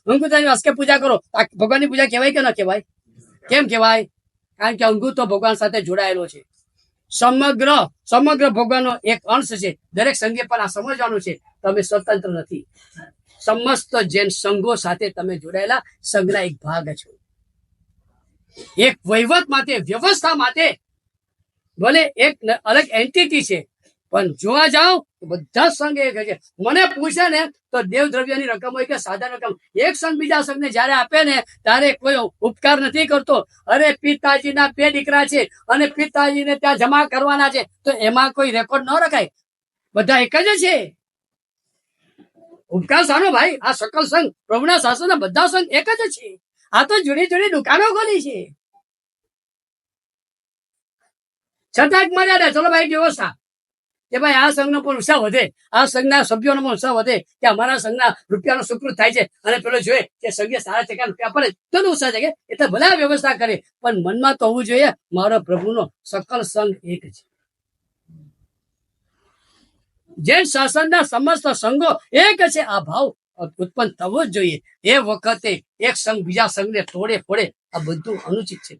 અંગૂઠાની હસ્કે પૂજા કરો, ભગવાનની પૂજા કહેવાય કે ન કહેવાય? કેમ કહેવાય? કારણ કે અંગૂઠો ભગવાન સાથે જોડાયેલો છે. સમગ્ર ભગવાનનો એક અંશ છે. દરેક સંઘે પણ આ સમજવાનું છે, તમે સ્વતંત્ર નથી. સમસ્ત જૈન સંઘો સાથે તમે જોડાયેલા સંઘના એક ભાગ છો. એક વહીવટ માટે, વ્યવસ્થા માટે ભલે એક અલગ એન્ટિટી છે, પણ જોવા જાઓ તો બધા સંઘ એક છે. મને પૂછે ને તો દેવ દ્રવ્યની રકમ હોય કે સાધારણ રકમ, એક સંઘ બીજા સંઘને જયારે આપે ને ત્યારે કોઈ ઉપકાર નથી કરતો. અરે પિતાજીના 2 દીકરા છે અને પિતાજીને ત્યાં જમા કરવાના છે, તો એમાં કોઈ રેકોર્ડ ન રખાય? બધા એક જ છે. ઉપકાર સાનો ભાઈ? આ સકલ સંઘ પ્રભુના શાસનના બધા સંઘ એક જ છે. આ તો જુદી જુદી દુકાનો ખોલી છે. છતાં મર્યાદા. ચલો ભાઈ વ્યવસ્થા કે ભાઈ આ સંઘનો પણ ઉત્સાહ વધે, આ સંઘના સભ્યોનો પણ ઉત્સાહ વધે કે અમારા સંઘના રૂપિયાનો સુકૃત થાય છે, અને પેલો જોઈએ કે સંઘે સારા ટકા રૂપિયા પડે તો ઉત્સાહ છે. એટલે ભલે વ્યવસ્થા કરે, પણ મનમાં તો હોવું જોઈએ મારો પ્રભુનો સકલ સંઘ એક છે. જૈન શાસનના સમસ્ત સંઘો એક છે. આ ભાવ ઉત્પન્ન થવો જ જોઈએ. એ વખતે એક સંઘ બીજા સંઘને તોડે ફોડે, આ બધું અનુચિત છે.